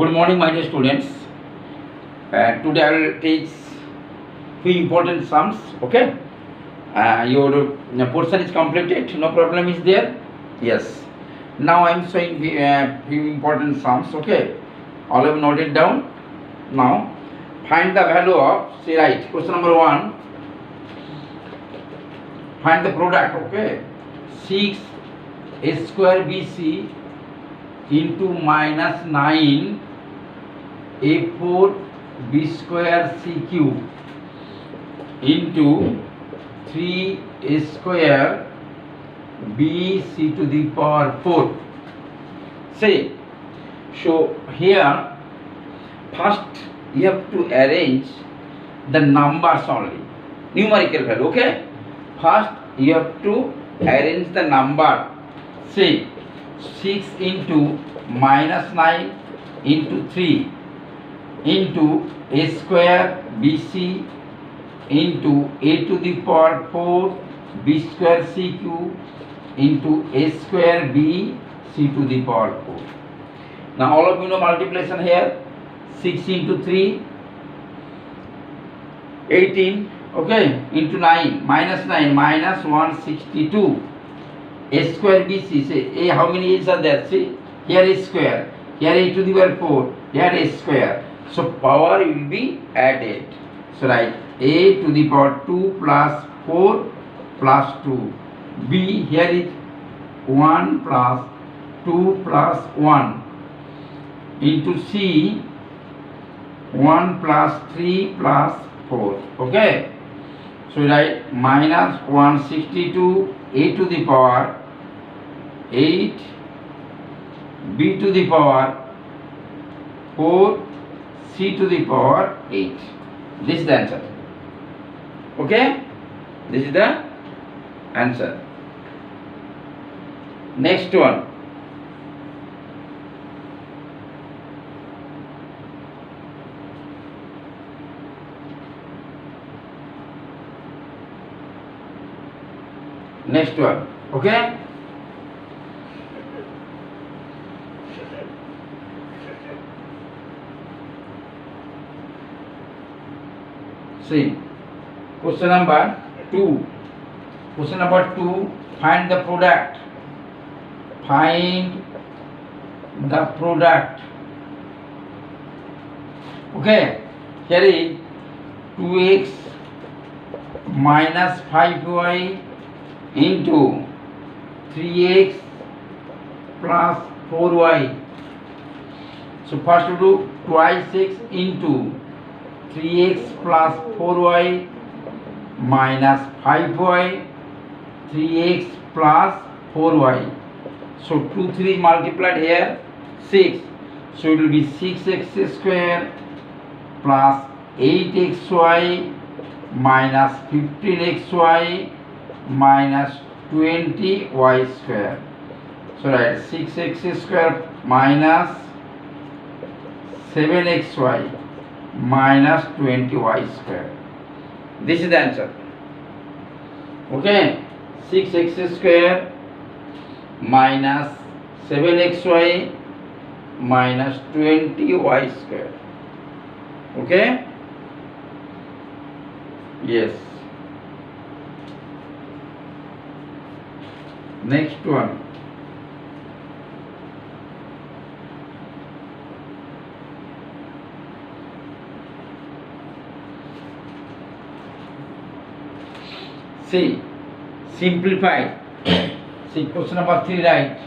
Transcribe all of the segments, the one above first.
Good morning, my dear students. Today I will teach few important sums. Okay, your portion is completed. No problem is there. Yes. Now I am showing few important sums. Okay, all have noted down. Now find the value of. Say right. Question number 1. Find the product. Okay, 6 a square BC into minus 9 a4 b square c cube into 3 a square b c to the power 4. Say, so here first you have to arrange the numbers only, numerical value. Okay, first you have to arrange the number. Say 6 into minus 9 into 3 into a square bc into a to the power 4 b square c cube into a square b c to the power 4. Now all of you know multiplication here. 6 into 3 18, okay, into 9 minus 9 minus 162. A square BC, say a, how many a's are there? See, here is square, here a to the power 4, here is square. So power will be added. So write a to the power 2 plus 4 plus 2. B, here is 1 plus 2 plus 1 into C 1 plus 3 plus 4. Okay. So write minus 162 a to the power 8 b to the power 4 c to the power 8. This is the answer. Okay, this is the answer. Next one. Next one. Okay, see, question number 2. Question number 2. Find the product. Find the product. Okay, here is 2x minus 5y into 3x plus 4y. So first to do twice x into 3x plus 4y minus 5y 3x plus 4y. So 2 3 multiplied here 6. So it will be 6x square plus 8xy minus 15xy minus 20y square. So write 6x square minus 7xy minus 20y square. This is the answer. Okay, 6x square minus 7xy minus 20y square. Okay, yes. Next one. See, simplify. See, question number 3, right?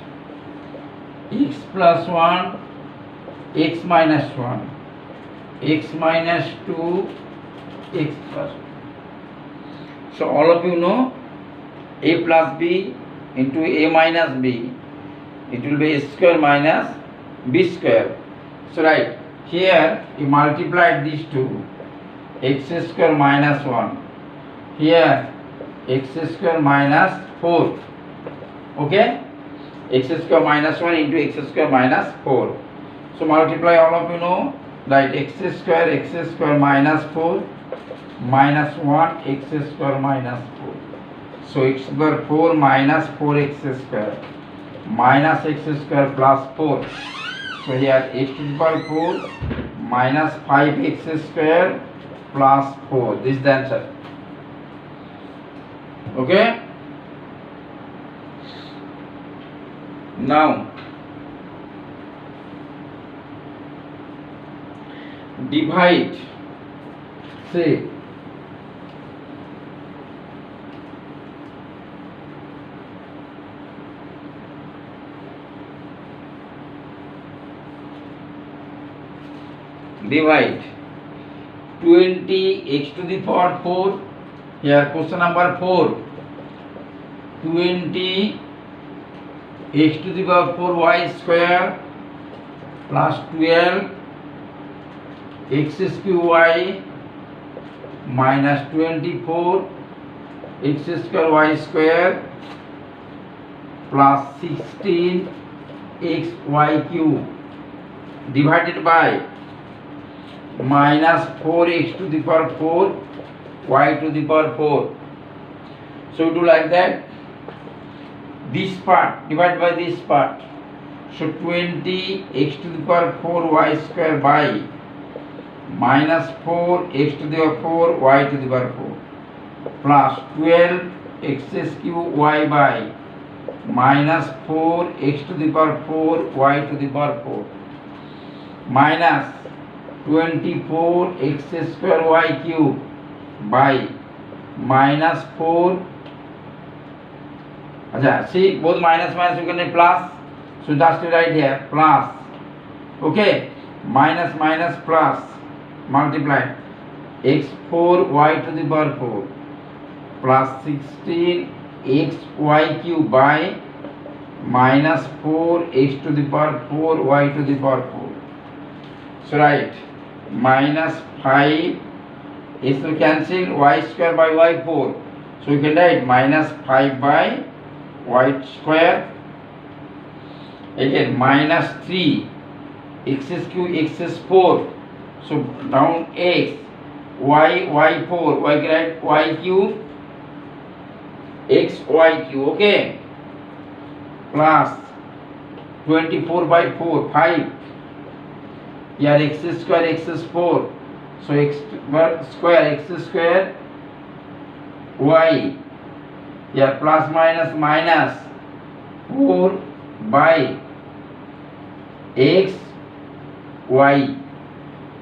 X plus 1, x minus 1, x minus 2, x plus 1. So all of you know a plus b into a minus b, it will be a square minus b square. So right here you multiply these two, x square minus 1, here x square minus 4. Okay, x square minus 1 into x square minus 4. So multiply, all of you know, right, x square minus 4 minus 1 x square minus 4. So x square 4 minus 4x square minus x square plus 4. So here x to the power 4 minus 5x square plus 4. This is the answer. Okay. Now divide, say divide 20x to the power 4. Here question number 4. 20 x to the power 4 y square plus 12 x square y minus 24 x square y square plus 16 x y cube divided by minus 4x to the power 4 y to the power 4. So we do like that. This part divided by this part. So 20 x to the power 4 y square by minus 4 x to the power 4 y to the power 4 plus 12 x cube y by minus 4 x to the power 4 y to the power 4 minus 24 x square y cube by minus 4. See, both minus minus you can write plus, so just write here plus. Okay, minus minus plus multiply x4 y to the power 4 plus 16 x y cube by minus 4 x to the power 4 y to the power 4. So write minus 5 x will cancel, y square by y 4. So you can write minus 5 by y square. Again minus 3 x cube x is 4. So down x y 4 y can write y cube x y cube. Okay, plus 24 by 4 5. Here x square x is 4. So x square x square y. Here plus minus minus 4 by x y.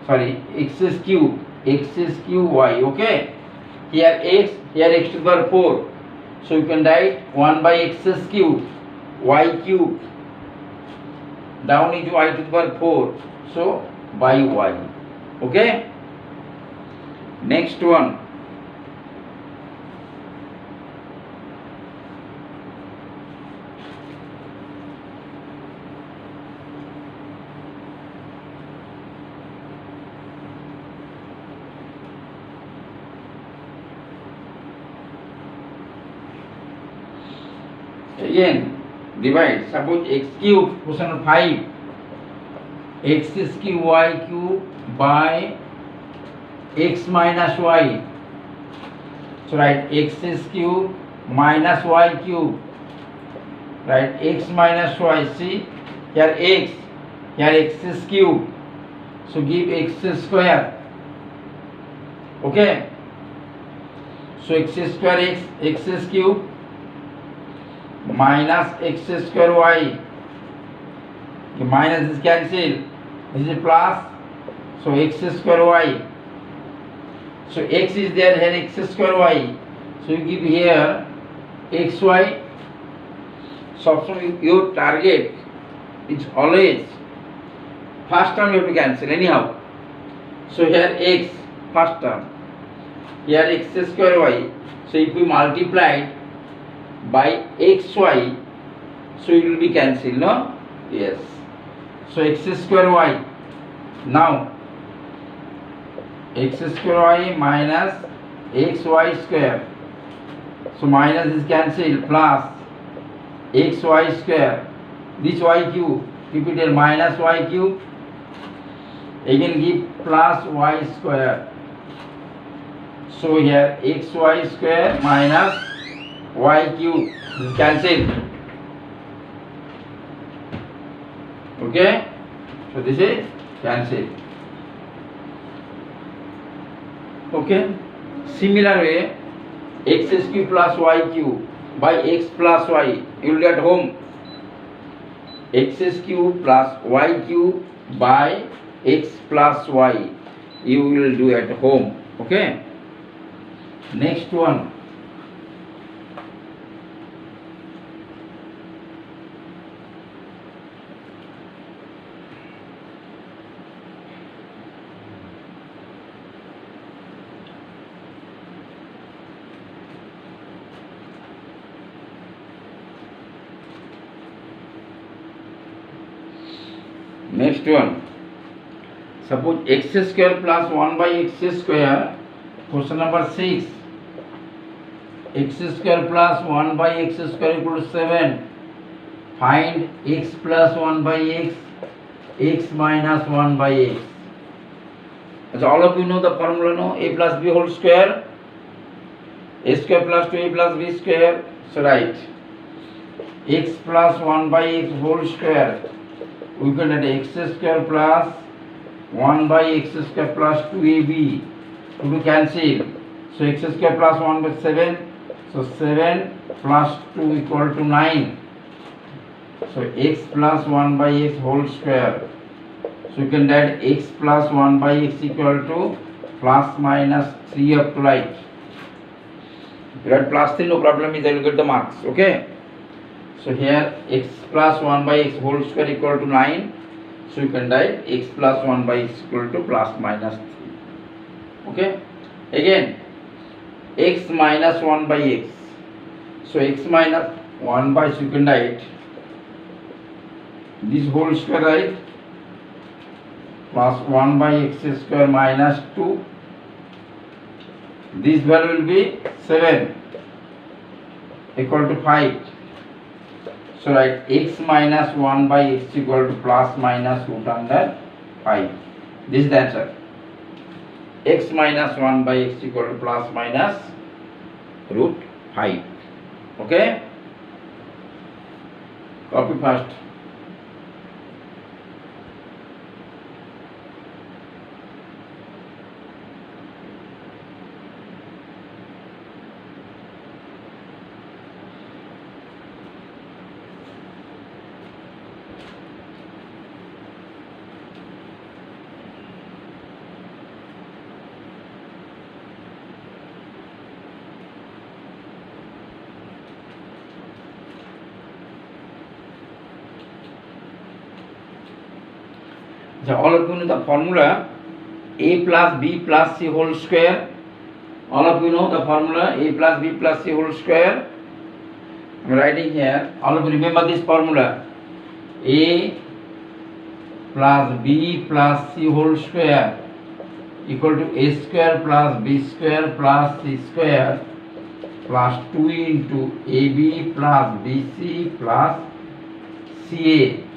Sorry, x cube y. Okay, here x to the power 4. So you can write 1 by x cube y cube. Down into y to the power 4. So by y. Okay. Next one. Again divide. Suppose x cube question 5 x cube y cube by x minus y. So write x cube minus y cube. Write x minus y. See here x, here x cube. So give x square. Okay. So x square x cube minus x square y. Okay, minus is cancel. This is plus. So x square y. So x is there here x square y. So you give here xy. So your target is always first term you have to cancel anyhow. So here x first term. Here x square y. So if we multiply by xy, so it will be cancelled, no? Yes. So x square y. Now x square y minus xy square. So minus is cancelled plus xy square. This y cube, keep it here minus y cube. Again give plus y square. So here xy square minus y cube is cancelled. Okay. So this is cancel. Okay. Similar way, x cube plus y cube by x plus y, you will get home. X cube plus y cube by x plus y, you will do at home. Okay. Next one. Next one. Suppose x square plus 1 by x square. Question number 6. X square plus 1 by x square equal to 7. Find x plus 1 by x, x minus 1 by x. So all of you know the formula, no? A plus b whole square, a square plus 2a plus b square. So write x plus 1 by x whole square. We can add x square plus 1 by x square plus 2ab. To cancel. So x square plus 1 by 7. So 7 plus 2 equal to 9. So x plus 1 by x whole square. So you can add x plus 1 by x equal to plus minus 3 up to right. If you write plus 3, no problem, is I will get the marks. Okay. So here x plus 1 by x whole square equal to 9. So you can write x plus 1 by x equal to plus minus 3. Okay. Again, x minus 1 by x. So x minus 1 by, so you can write this whole square, right? Plus 1 by x square minus 2. This value will be 7 equal to 5. So write x minus 1 by x equal to plus minus root under 5. This is the answer. X minus 1 by x equal to plus minus root 5. Okay? Copy first. So all of you know the formula a plus b plus c whole square. All of you know the formula a plus b plus c whole square. I am writing here. All of you remember this formula. A plus b plus c whole square equal to a square plus b square plus c square plus 2 into ab plus bc plus ca.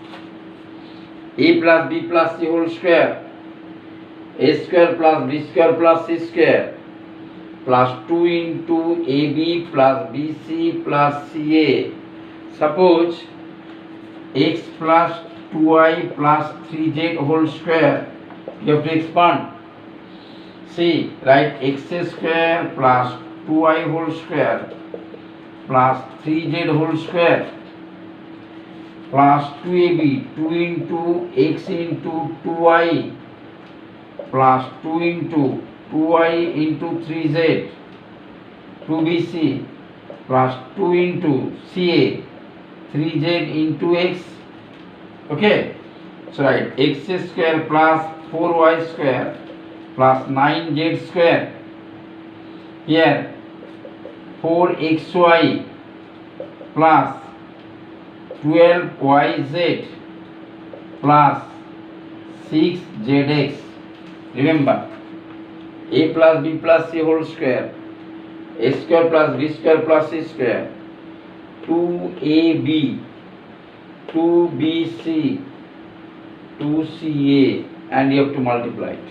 A plus b plus c whole square, a square plus b square plus c square plus 2 into ab plus bc plus ca. Suppose x plus 2y plus 3z whole square, you have to expand. See, write x square plus 2y whole square plus 3z whole square plus 2ab, 2 into x into 2y plus 2 into 2y into 3z, 2bc plus 2 into ca, 3z into x. Okay, so write x square plus 4y square plus 9z square. Here 4xy plus 12yz plus 6zx. Remember, a plus b plus c whole square, a square plus b square plus c square, 2ab, 2bc, 2ca, and you have to multiply it.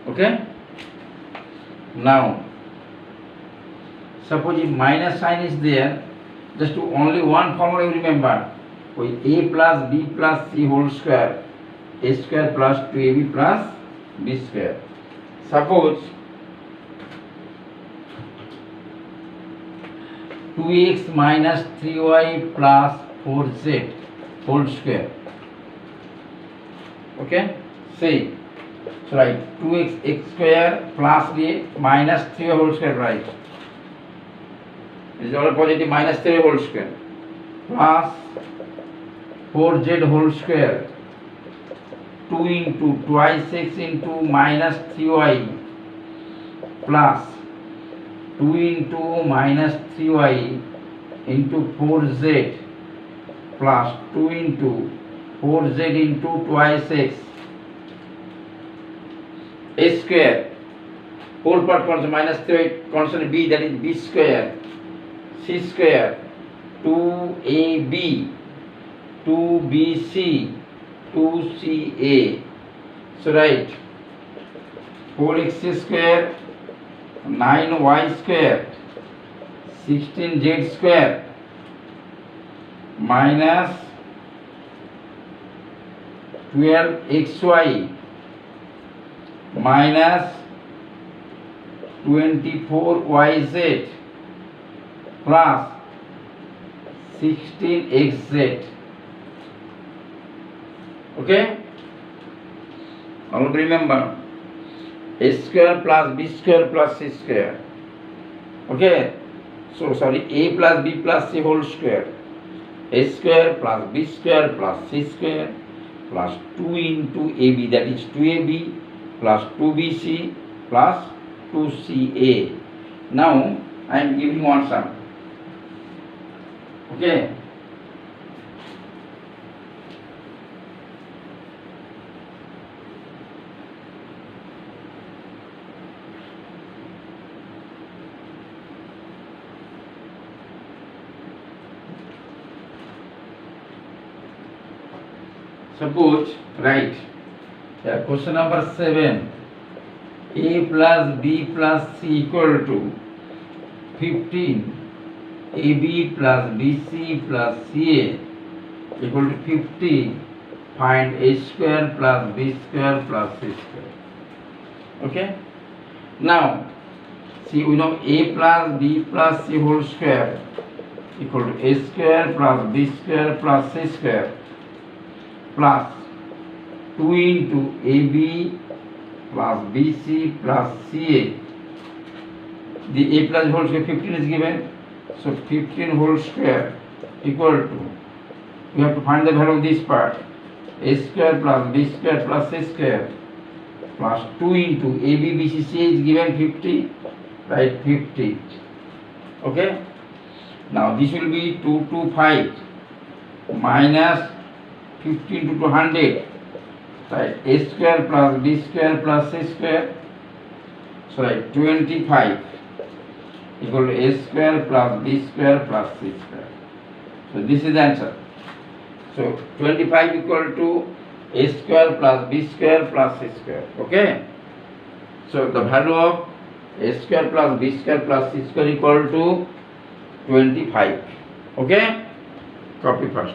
Okay? Now, suppose if minus sign is there, just to only one formula you remember, with a plus b plus c whole square a square plus 2ab plus b square. Suppose 2x minus 3y plus 4z whole square. Okay, see, so right, 2x x square plus the minus 3y whole square, right? This is all positive, minus 3 whole square plus 4z whole square, 2 into twice x into minus 3y plus 2 into minus 3y into 4z plus 2 into 4z into twice x, a square, whole part constant minus 3y constant b, that is b square, c square, 2ab, 2bc, 2ca. So write 4x square, 9y square, 16z square minus 12xy minus 24yz plus 16xz. Okay, all remember, a square plus b square plus c square. Okay, so sorry, a plus b plus c whole square, a square plus b square plus c square plus 2 into ab, that is 2ab plus 2bc plus 2ca. Now I am giving one sum. Okay, suppose, right, question number 7, a plus b plus c equal to 15, ab plus bc plus ca equal to 50, find a square plus b square plus c square. Okay, now see, we know a plus b plus c whole square equal to a square plus b square plus c square plus 2 into ab plus bc plus ca. The a plus whole square 15 is given, so 15 whole square equal to, we have to find the value of this part, a square plus b square plus c square plus 2 into ab bc ca is given 50, right, 50. Okay, now this will be 225 minus 15 to 200, right, a square plus b square plus c square, so right, 25 equal to a square plus b square plus c square. So this is the answer. So 25 equal to a square plus b square plus c square. Okay, so the value of a square plus b square plus c square equal to 25. Okay, copy first.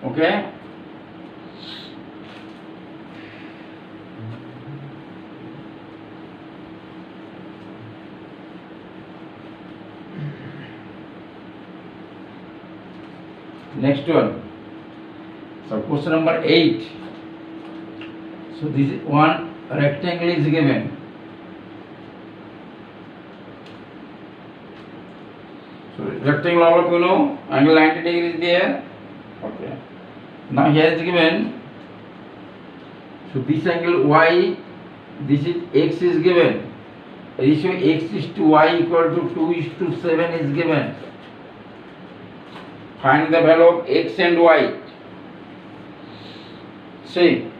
Okay, next one. So question number 8. So this is one rectangle is given. So rectangle, all of you know, angle 90 degrees is there. Okay. Now here is given, so this angle y, this is x is given, ratio x is to y equal to 2:7 is given. Find the value of x and y. See,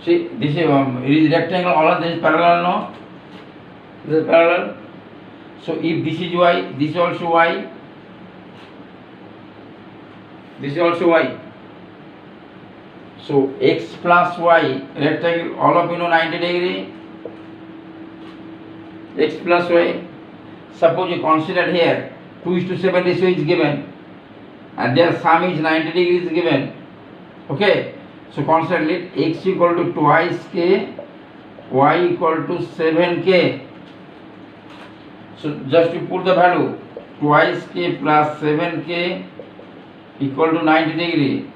this is it is rectangle, all of this is parallel, no? This is parallel. So if this is y, this is also y. This is also y. So x plus y rectangle, all of you know 90 degree. X plus y. Suppose you consider here 2:7 ratio is given, and their sum is 90 degrees given. Okay. So consider it x equal to twice k, y equal to 7k. So just to put the value, twice k plus 7k equal to 90 degree.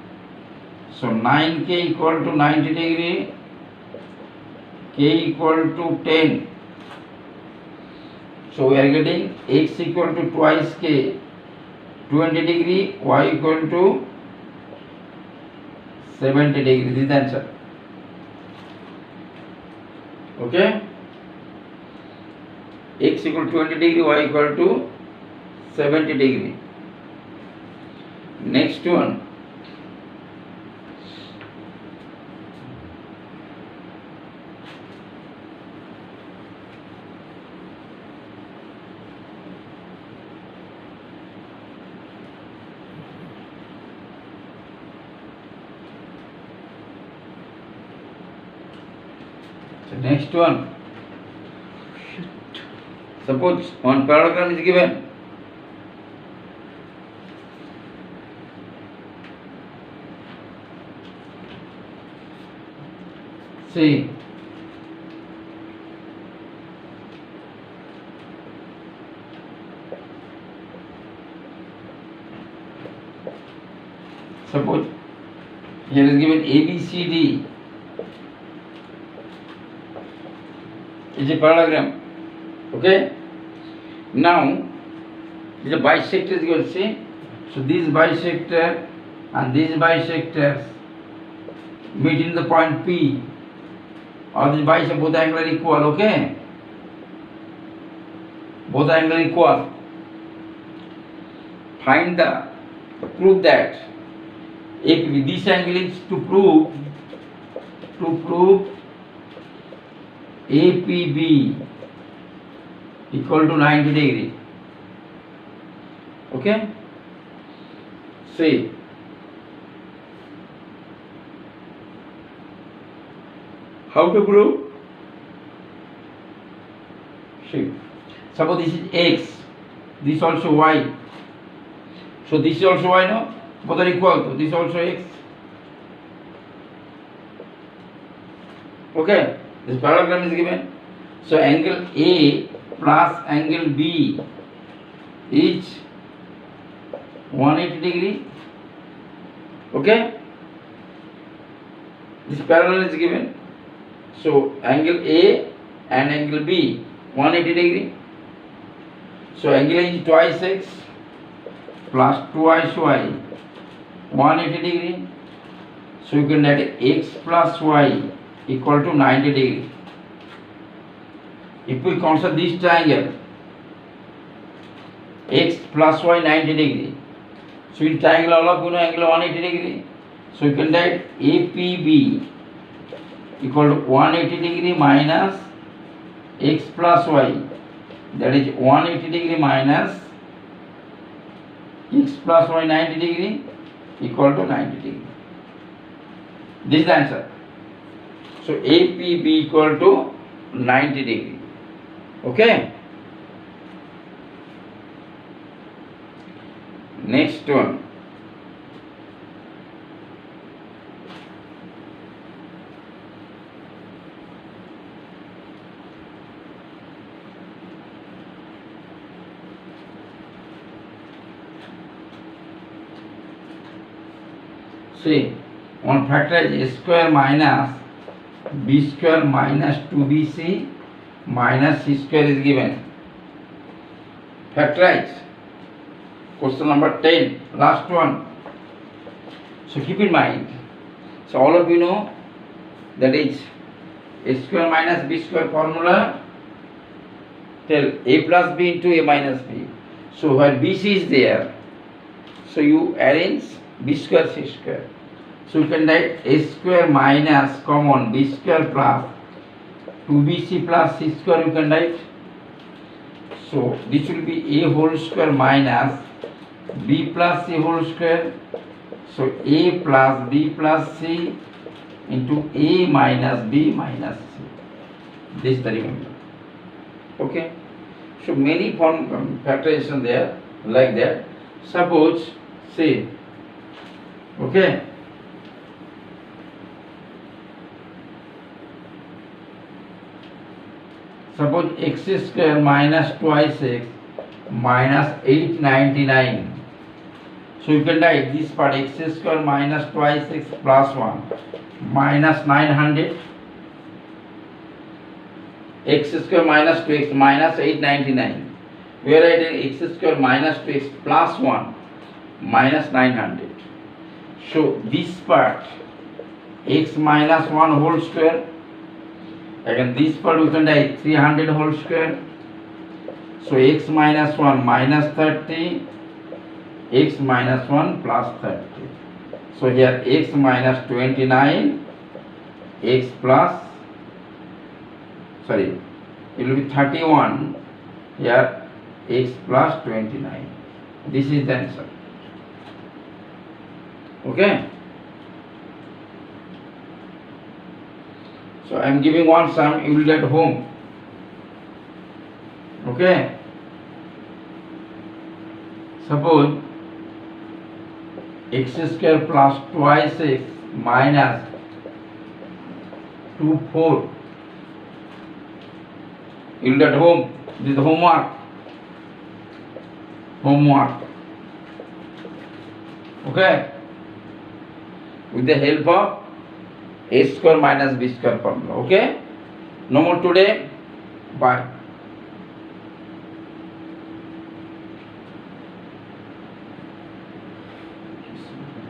So 9k equal to 90 degree, k equal to 10. So we are getting x equal to twice k, 20 degree, y equal to 70 degree. This is the answer. Okay. X equal to 20 degree, y equal to 70 degree. Next one. So next one. Suppose one parallelogram is given. See, suppose here is given ABCD is a parallelogram. Okay. Now the bisector is given. See, so this bisector and these bisectors meet in the point P. Or this bisector, both angles are equal. Okay. Both angles are equal. Find the prove that if this angle is to prove APB equal to 90 degree. Okay. See, how to prove? See, suppose this is x, this also y. So this is also y, no? Both are equal to this is also x. Okay, this parallelogram is given. So angle A plus angle B is 180 degree. Okay, this parallel is given. So angle A and angle B 180 degree. So angle A is twice x plus twice y 180 degree. So you can write x plus y equal to 90 degree. If we consider this triangle x plus y 90 degree, so in triangle all of you know angle 180 degree. So you can write APB equal to 180 degree minus x plus y, that is 180 degree minus x plus y 90 degree equal to 90 degree. This is the answer. So APB equal to 90 degree. Okay. Next one. See, one factorize a square minus b square minus 2bc minus c square is given. Factorize. Question number 10, last one. So keep in mind. So all of you know that is a square minus b square formula. Tell a plus b into a minus b. So where bc is there, so you arrange b square c square. So you can write a square minus common b square plus 2bc plus c square you can write. So this will be a whole square minus b plus c whole square. So a plus b plus c into a minus b minus c. This is the remainder. Okay. So many form factorization there like that. Suppose say, okay, suppose x square minus twice x minus 899. So you can write this part x square minus twice x plus 1 minus 900, x square minus 2x minus 899. We are writing x square minus 2x plus 1 minus 900. So this part x minus 1 whole square. Again this part we can write 300 whole square. So x minus 1 minus 30, x minus 1 plus 30. So here x minus 29, x plus, sorry, it will be 31, here x plus 29. This is the answer. Okay. So I am giving one sum, you will get home. Okay. Suppose x square plus twice x minus 2 4. You will get home. This is the homework. Homework. Okay. With the help of a square minus b square formula. Okay. No more today. Bye.